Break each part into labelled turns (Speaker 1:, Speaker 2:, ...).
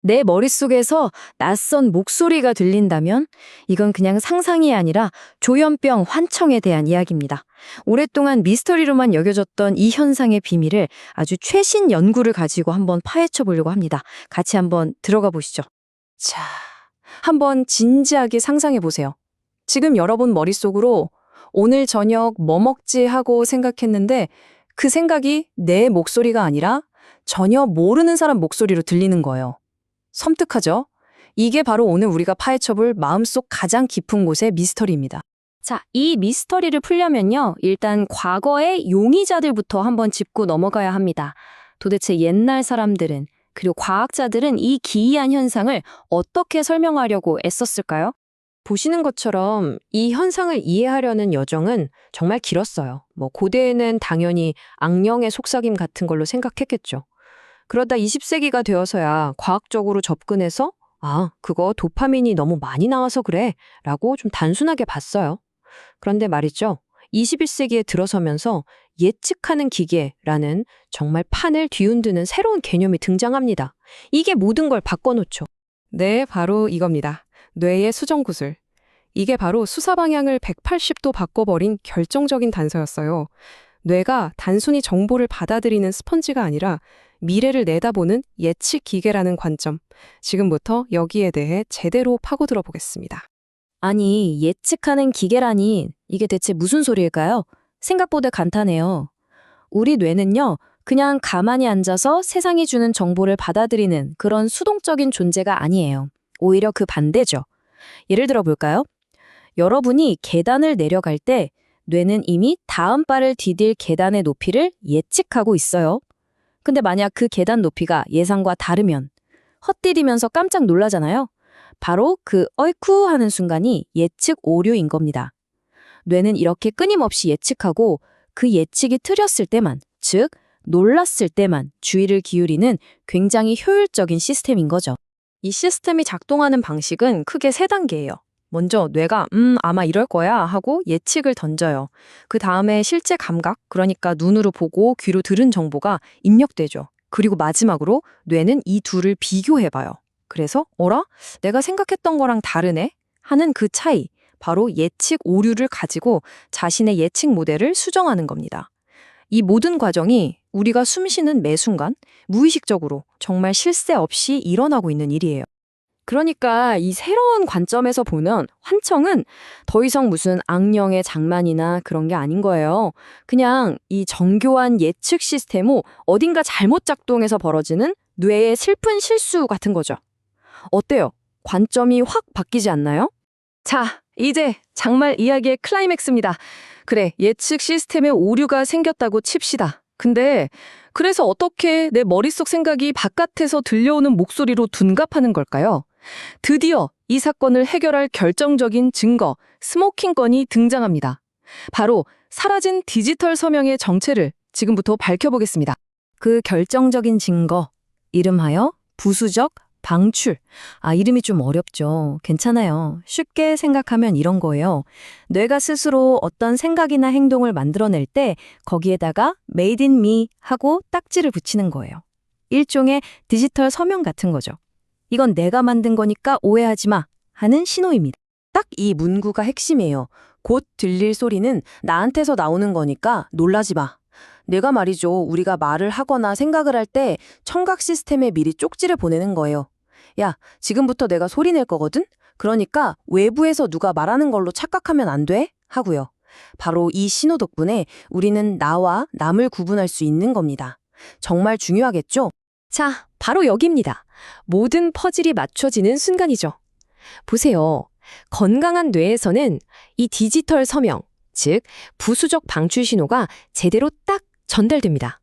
Speaker 1: 내 머릿속에서 낯선 목소리가 들린다면 이건 그냥 상상이 아니라 조현병 환청에 대한 이야기입니다. 오랫동안 미스터리로만 여겨졌던 이 현상의 비밀을 아주 최신 연구를 가지고 한번 파헤쳐 보려고 합니다. 같이 한번 들어가 보시죠.
Speaker 2: 자, 한번 진지하게 상상해 보세요. 지금 여러분 머릿속으로 오늘 저녁 뭐 먹지 하고 생각했는데 그 생각이 내 목소리가 아니라 전혀 모르는 사람 목소리로 들리는 거예요. 섬뜩하죠? 이게 바로 오늘 우리가 파헤쳐볼 마음속 가장 깊은 곳의 미스터리입니다.
Speaker 1: 자, 이 미스터리를 풀려면요. 일단 과거의 용의자들부터 한번 짚고 넘어가야 합니다. 도대체 옛날 사람들은, 그리고 과학자들은 이 기이한 현상을 어떻게 설명하려고 애썼을까요?
Speaker 2: 보시는 것처럼 이 현상을 이해하려는 여정은 정말 길었어요. 고대에는 당연히 악령의 속삭임 같은 걸로 생각했겠죠. 그러다 20세기가 되어서야 과학적으로 접근해서 그거 도파민이 너무 많이 나와서 그래 라고 좀 단순하게 봤어요. 그런데 말이죠. 21세기에 들어서면서 예측하는 기계라는 정말 판을 뒤흔드는 새로운 개념이 등장합니다. 이게 모든 걸 바꿔놓죠. 네, 바로 이겁니다. 뇌의 수정구술. 이게 바로 수사 방향을 180도 바꿔버린 결정적인 단서였어요. 뇌가 단순히 정보를 받아들이는 스펀지가 아니라 미래를 내다보는 예측 기계라는 관점. 지금부터 여기에 대해 제대로 파고들어 보겠습니다.
Speaker 1: 아니, 예측하는 기계라니 이게 대체 무슨 소리일까요? 생각보다 간단해요. 우리 뇌는요, 그냥 가만히 앉아서 세상이 주는 정보를 받아들이는 그런 수동적인 존재가 아니에요. 오히려 그 반대죠. 예를 들어 볼까요? 여러분이 계단을 내려갈 때 뇌는 이미 다음 발을 디딜 계단의 높이를 예측하고 있어요. 근데 만약 그 계단 높이가 예상과 다르면 헛디디면서 깜짝 놀라잖아요. 바로 그 어이쿠 하는 순간이 예측 오류인 겁니다. 뇌는 이렇게 끊임없이 예측하고 그 예측이 틀렸을 때만, 즉 놀랐을 때만 주의를 기울이는 굉장히 효율적인 시스템인 거죠.
Speaker 2: 이 시스템이 작동하는 방식은 크게 세 단계예요. 먼저 뇌가 아마 이럴 거야 하고 예측을 던져요. 그 다음에 실제 감각, 그러니까 눈으로 보고 귀로 들은 정보가 입력되죠. 그리고 마지막으로 뇌는 이 둘을 비교해봐요. 그래서 어라? 내가 생각했던 거랑 다르네? 하는 그 차이, 바로 예측 오류를 가지고 자신의 예측 모델을 수정하는 겁니다. 이 모든 과정이 우리가 숨 쉬는 매 순간 무의식적으로 정말 쉴 새 없이 일어나고 있는 일이에요. 그러니까 이 새로운 관점에서 보면 환청은 더 이상 무슨 악령의 장난이나 그런 게 아닌 거예요. 그냥 이 정교한 예측 시스템 후 어딘가 잘못 작동해서 벌어지는 뇌의 슬픈 실수 같은 거죠. 어때요? 관점이 확 바뀌지 않나요? 자, 이제 정말 이야기의 클라이맥스입니다. 그래, 예측 시스템에 오류가 생겼다고 칩시다. 근데 그래서 어떻게 내 머릿속 생각이 바깥에서 들려오는 목소리로 둔갑하는 걸까요? 드디어 이 사건을 해결할 결정적인 증거, 스모킹 건이 등장합니다. 바로 사라진 디지털 서명의 정체를 지금부터 밝혀보겠습니다.
Speaker 1: 그 결정적인 증거, 이름하여 부수적 방출. 이름이 좀 어렵죠. 괜찮아요. 쉽게 생각하면 이런 거예요. 뇌가 스스로 어떤 생각이나 행동을 만들어낼 때 거기에다가 Made in me 하고 딱지를 붙이는 거예요. 일종의 디지털 서명 같은 거죠. 이건 내가 만든 거니까 오해하지 마 하는 신호입니다.
Speaker 2: 딱 이 문구가 핵심이에요. 곧 들릴 소리는 나한테서 나오는 거니까 놀라지 마. 내가 말이죠. 우리가 말을 하거나 생각을 할 때 청각 시스템에 미리 쪽지를 보내는 거예요. 야, 지금부터 내가 소리 낼 거거든? 그러니까 외부에서 누가 말하는 걸로 착각하면 안 돼? 하고요. 바로 이 신호 덕분에 우리는 나와 남을 구분할 수 있는 겁니다. 정말 중요하겠죠? 자, 바로 여기입니다. 모든 퍼즐이 맞춰지는 순간이죠. 보세요. 건강한 뇌에서는 이 디지털 서명, 즉 부수적 방출 신호가 제대로 딱 전달됩니다.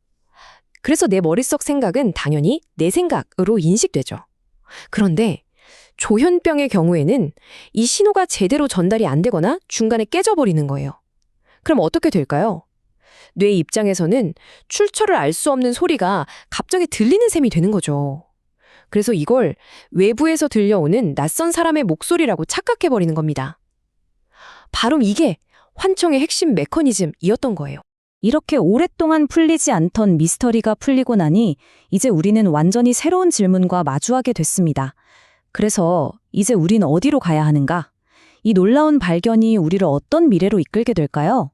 Speaker 2: 그래서 내 머릿속 생각은 당연히 내 생각으로 인식되죠. 그런데 조현병의 경우에는 이 신호가 제대로 전달이 안 되거나 중간에 깨져버리는 거예요. 그럼 어떻게 될까요? 뇌 입장에서는 출처를 알 수 없는 소리가 갑자기 들리는 셈이 되는 거죠. 그래서 이걸 외부에서 들려오는 낯선 사람의 목소리라고 착각해버리는 겁니다. 바로 이게 환청의 핵심 메커니즘이었던 거예요.
Speaker 3: 이렇게 오랫동안 풀리지 않던 미스터리가 풀리고 나니 이제 우리는 완전히 새로운 질문과 마주하게 됐습니다. 그래서 이제 우린 어디로 가야 하는가? 이 놀라운 발견이 우리를 어떤 미래로 이끌게 될까요?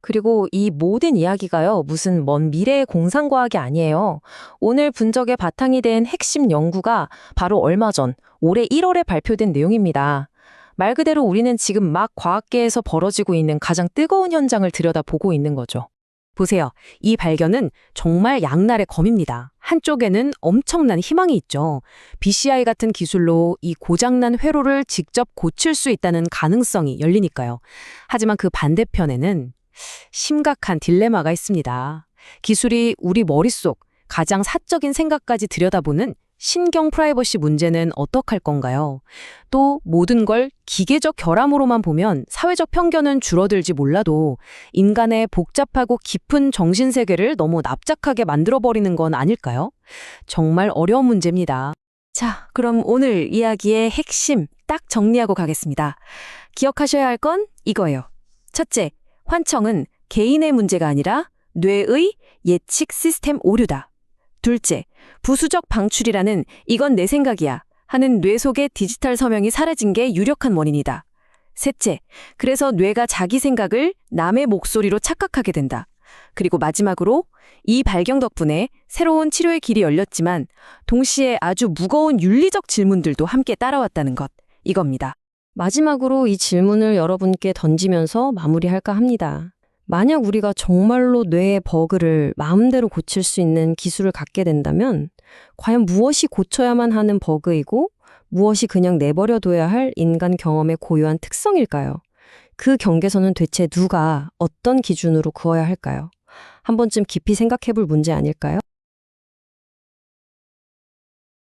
Speaker 2: 그리고 이 모든 이야기가요, 무슨 먼 미래의 공상과학이 아니에요. 오늘 분석의 바탕이 된 핵심 연구가 바로 얼마 전, 올해 1월에 발표된 내용입니다. 말 그대로 우리는 지금 막 과학계에서 벌어지고 있는 가장 뜨거운 현장을 들여다보고 있는 거죠.
Speaker 1: 보세요. 이 발견은 정말 양날의 검입니다. 한쪽에는 엄청난 희망이 있죠. BCI 같은 기술로 이 고장난 회로를 직접 고칠 수 있다는 가능성이 열리니까요. 하지만 그 반대편에는 심각한 딜레마가 있습니다. 기술이 우리 머릿속 가장 사적인 생각까지 들여다보는 신경 프라이버시 문제는 어떡할 건가요? 또 모든 걸 기계적 결함으로만 보면 사회적 편견은 줄어들지 몰라도 인간의 복잡하고 깊은 정신세계를 너무 납작하게 만들어버리는 건 아닐까요? 정말 어려운 문제입니다. 자, 그럼 오늘 이야기의 핵심 딱 정리하고 가겠습니다. 기억하셔야 할 건 이거예요. 첫째, 환청은 개인의 문제가 아니라 뇌의 예측 시스템 오류다. 둘째, 부수적 방출이라는 이건 내 생각이야 하는 뇌 속의 디지털 서명이 사라진 게 유력한 원인이다. 셋째, 그래서 뇌가 자기 생각을 남의 목소리로 착각하게 된다. 그리고 마지막으로 이 발견 덕분에 새로운 치료의 길이 열렸지만 동시에 아주 무거운 윤리적 질문들도 함께 따라왔다는 것, 이겁니다.
Speaker 2: 마지막으로 이 질문을 여러분께 던지면서 마무리할까 합니다. 만약 우리가 정말로 뇌의 버그를 마음대로 고칠 수 있는 기술을 갖게 된다면 과연 무엇이 고쳐야만 하는 버그이고 무엇이 그냥 내버려둬야 할 인간 경험의 고유한 특성일까요? 그 경계선은 대체 누가 어떤 기준으로 그어야 할까요? 한 번쯤 깊이 생각해 볼 문제 아닐까요?